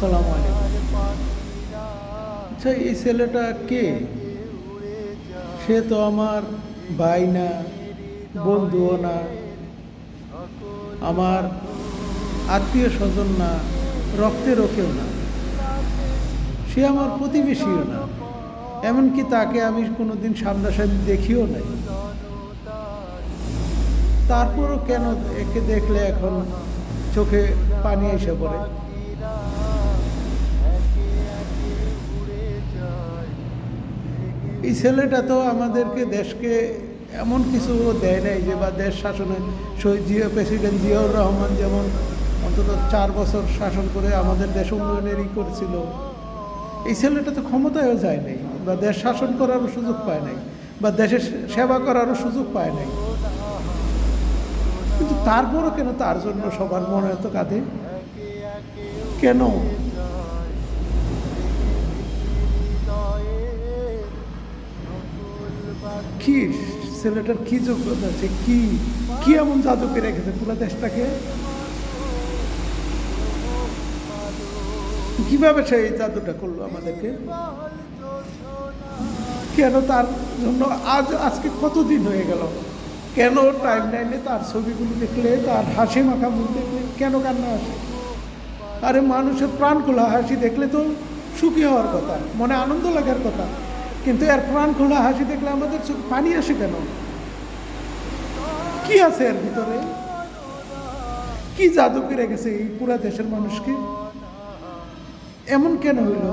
আসসালামু আলাইকুম। আচ্ছা, এই ছেলেটা কে? সে তো আমার ভাই না, বন্ধুও না, আমার আত্মীয় স্বজন না, রক্তেরও কেউ না। সে আমার প্রতিবেশীও না, এমনকি তাকে আমি কোনোদিন সামনাসামনি দেখিও নাই। তারপরও কেন একে দেখলে এখন চোখে পানি এসে পড়ে? এই ছেলেটা তো আমাদেরকে দেশকে এমন কিছু দেয় নাই যে, বা দেশ শাসনে শহীদ প্রেসিডেন্ট জিয়াউর রহমান যেমন অন্তত 4 বছর শাসন করে আমাদের দেশ উন্নয়নেরই করেছিল, এই ছেলেটা তো ক্ষমতায়ও যায় নাই, বা দেশ শাসন করারও সুযোগ পায় নাই, বা দেশের সেবা করারও সুযোগ পায় নাই। কিন্তু তারপরও কেন তার জন্য সবার মনে এত কাঁদে? কেন? কি ছেলেটার কি যোগ্যতা আছে? কি কি এমন জাদুকে রেখেছে পুরো দেশটাকে? কিভাবে সে এই জাদুটা করলো আমাদেরকে? কেন তার জন্য আজকে কতদিন হয়ে গেল, কেন টাইম লাইনে তার ছবিগুলি দেখলে, তার হাসি মাখা মুখ দেখলে কেন কান্না আসে? আরে মানুষের প্রাণ খোলা হাসি দেখলে তো সুখী হওয়ার কথা, মনে আনন্দ লাগার কথা, কিন্তু এর প্রাণ খোলা হাসি দেখলে আমাদের চোখ পানি আসে কেন? কি আছে এর ভিতরে? কি জাদু করে গেছে এই পুরা দেশের মানুষকে? এমন কেন হইল?